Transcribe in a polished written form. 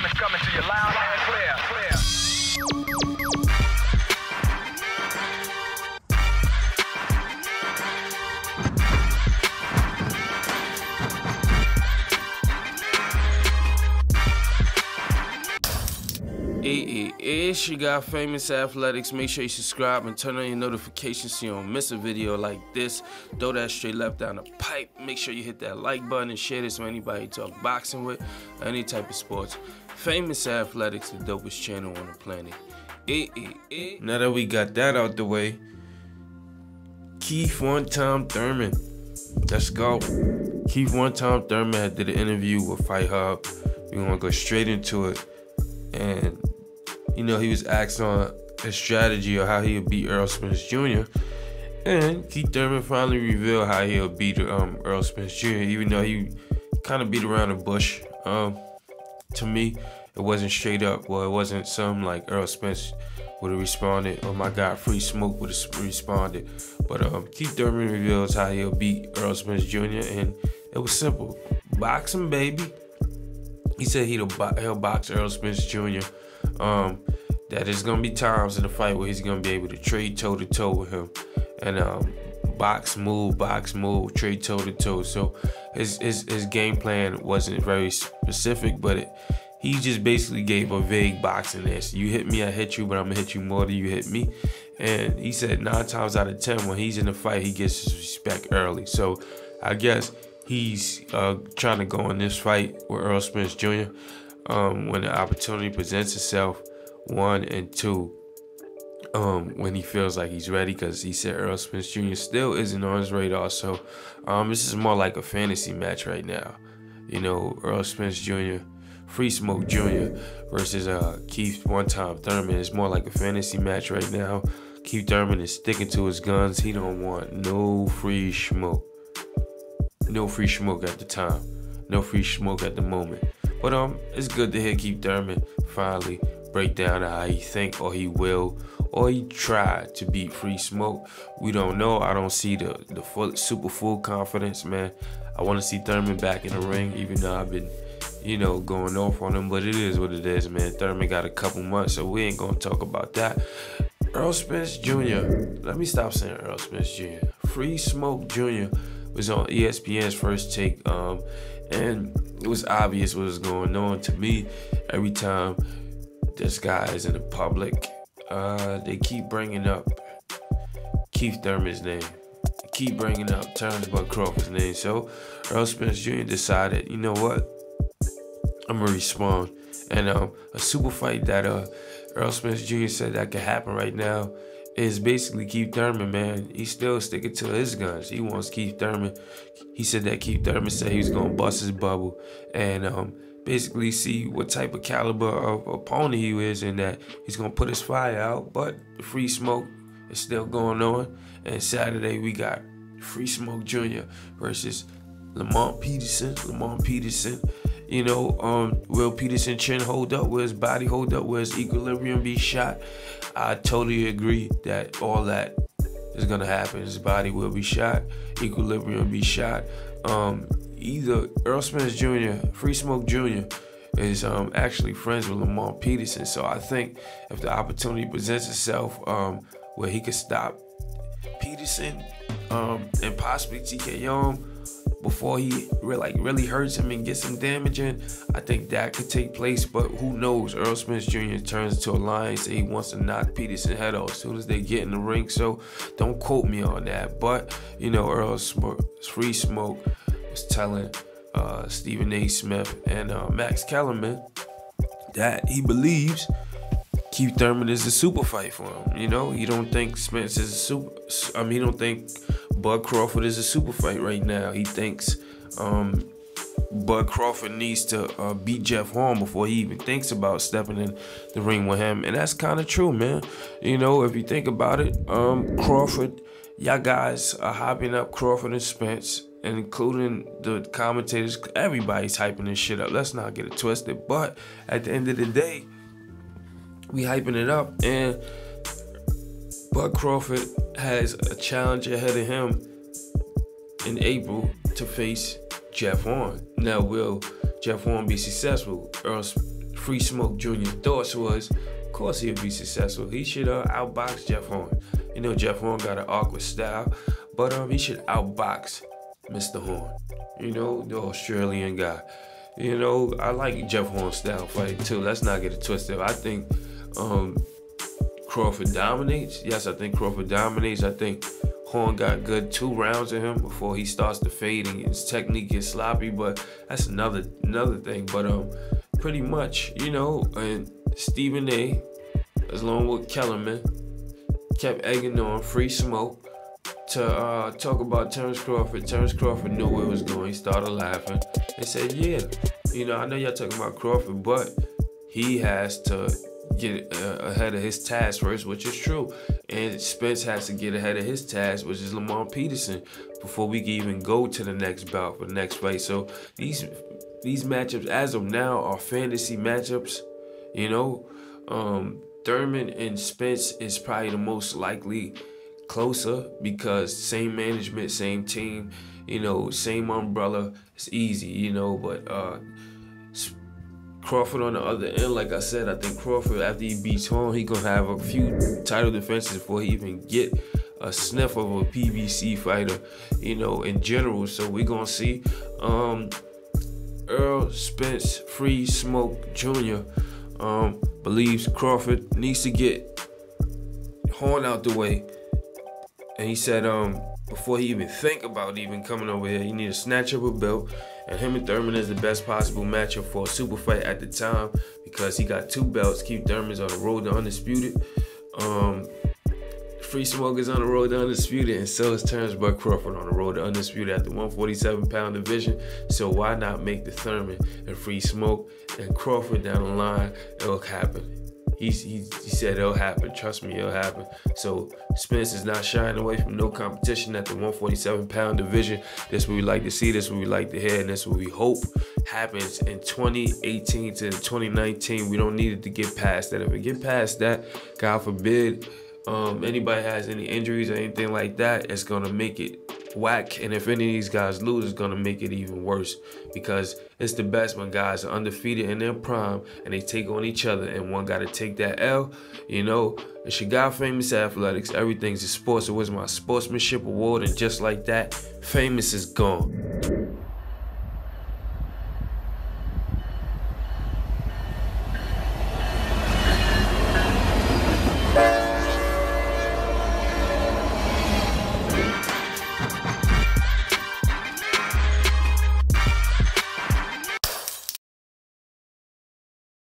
coming to you loud and clear. It's your guy, Famous Athletics. Make sure you subscribe and turn on your notifications so you don't miss a video like this. Throw that straight left down the pipe. Make sure you hit that like button and share this with anybody you talk boxing with, or any type of sports. Famous Athletics, the dopest channel on the planet. Now that we got that out the way, Keith One-Time Thurman. Let's go. Keith One-Time Thurman did an interview with Fighthub. We're gonna go straight into it. And you know, he was asked on his strategy or how he'll beat Errol Spence Jr. And Keith Thurman finally revealed how he'll beat Errol Spence Jr. Even though he kind of beat around the bush. To me, it wasn't straight up. Well, it wasn't something like Errol Spence would have responded, or my guy Free Smoke would have responded. But Keith Thurman reveals how he'll beat Errol Spence Jr. And it was simple. Box him, baby. He said he'll box Errol Spence Jr. That there's gonna be times in the fight where he's gonna be able to trade toe to toe with him, and box move, trade toe to toe. So his game plan wasn't very specific, but he just basically gave a vague boxing answer. You hit me, I hit you, but I'm gonna hit you more than you hit me. And he said 9 times out of 10 when he's in the fight, he gets his respect early. So I guess he's trying to go in this fight with Errol Spence Jr. When the opportunity presents itself, 1 and 2, when he feels like he's ready, because he said Errol Spence Jr. still isn't on his radar. So this is more like a fantasy match right now. You know, Errol Spence Jr., Free Smoke Jr. versus Keith One-Time Thurman. It's more like a fantasy match right now. Keith Thurman is sticking to his guns. He don't want no free smoke. No free smoke at the time. No free smoke at the moment. But it's good to hear Keith Thurman finally break down how he think, or he will, or he tried to beat Free Smoke. We don't know. I don't see the full confidence, man. I want to see Thurman back in the ring, even though I've been, you know, going off on him. But it is what it is, man. Thurman got a couple months, so we ain't gonna talk about that. Errol Spence Jr. Let me stop saying Errol Spence Jr. Free Smoke Jr. was on ESPN's First Take, and it was obvious what was going on to me. Every time this guy is in the public, they keep bringing up Keith Thurman's name. They keep bringing up Terrence Bud Crawford's name. So Errol Spence Jr. decided, you know what? I'm gonna respond. And a super fight that Errol Spence Jr. said that could happen right now is basically Keith Thurman, man. He's still sticking to his guns. He wants Keith Thurman. He said that Keith Thurman said he was gonna bust his bubble and basically see what type of caliber of opponent he is, and that he's gonna put his fire out. But the Free Smoke is still going on. And Saturday we got Free Smoke Jr. versus Lamont Peterson. You know, will Peterson chin hold up? Will his body hold up? Will his equilibrium be shot? I totally agree that all that is gonna happen. His body will be shot, equilibrium be shot. Either Errol Spence Jr., Free Smoke Jr. is actually friends with Lamont Peterson. So I think if the opportunity presents itself where he could stop Peterson and possibly TKO him before he really hurts him and gets some damage in, I think that could take place. But who knows? Errol Spence Jr. turns into a lion, say he wants to knock Peterson's head off as soon as they get in the ring. So don't quote me on that. But you know, Free Smoke was telling Stephen A. Smith and Max Kellerman that he believes Keith Thurman is a super fight for him. You know, he don't think Spence is a super. He don't think Bud Crawford is a super fight right now. He thinks Bud Crawford needs to beat Jeff Horn before he even thinks about stepping in the ring with him. And that's kind of true, man. You know, if you think about it, Crawford, y'all guys are hyping up Crawford and Spence, and including the commentators. Everybody's hyping this shit up. Let's not get it twisted. But at the end of the day, we hyping it up, and Bud Crawford has a challenge ahead of him in April to face Jeff Horn. Now, will Jeff Horn be successful? Free Smoke Jr. thoughts was, of course he'll be successful. He should outbox Jeff Horn. You know, Jeff Horn got an awkward style, but he should outbox Mr. Horn. You know, the Australian guy. You know, I like Jeff Horn's style fight too. Let's not get it twisted. I think Crawford dominates. Yes, I think Crawford dominates. I think Horn got good 2 rounds of him before he starts to fade and his technique gets sloppy, but that's another thing. But pretty much, you know, and Stephen A, along with Kellerman, kept egging on Free Smoke to talk about Terrence Crawford. Terrence Crawford knew where it was going. He started laughing and said, yeah, you know, I know y'all talking about Crawford, but he has to get ahead of his task first, which is true. And Spence has to get ahead of his task, which is Lamont Peterson, before we can even go to the next bout for the next fight. So these matchups, as of now, are fantasy matchups. You know, Thurman and Spence is probably the most likely closer because same management, same team, you know, same umbrella. It's easy, you know, but Crawford on the other end, like I said, I think Crawford, after he beats Horn, he gonna have a few title defenses before he even get a sniff of a PBC fighter, you know, in general. So we gonna see. Earl Spence Free Smoke Jr. Believes Crawford needs to get Horn out the way, and he said before he even think about even coming over here, he need to snatch up a belt. And him and Thurman is the best possible matchup for a super fight at the time because he got 2 belts. Keith Thurman's on the road to undisputed. Free Smoke is on the road to undisputed, and so is Terrence Buck Crawford on the road to undisputed at the 147-pound division. So why not make the Thurman and Free Smoke and Crawford down the line? It'll happen. He said it'll happen. Trust me, it'll happen. So Spence is not shying away from no competition at the 147-pound division. That's what we like to see. That's what we like to hear. And that's what we hope happens in 2018 to 2019. We don't need it to get past that. If we get past that, God forbid, anybody has any injuries or anything like that, it's going to make it whack. And if any of these guys lose, it's going to make it even worse because it's the best when guys are undefeated in their prime and they take on each other and one got to take that L. You know, it's your guy, Famous Athletics. Everything's a sports. It was my sportsmanship award, and just like that, Famous is gone.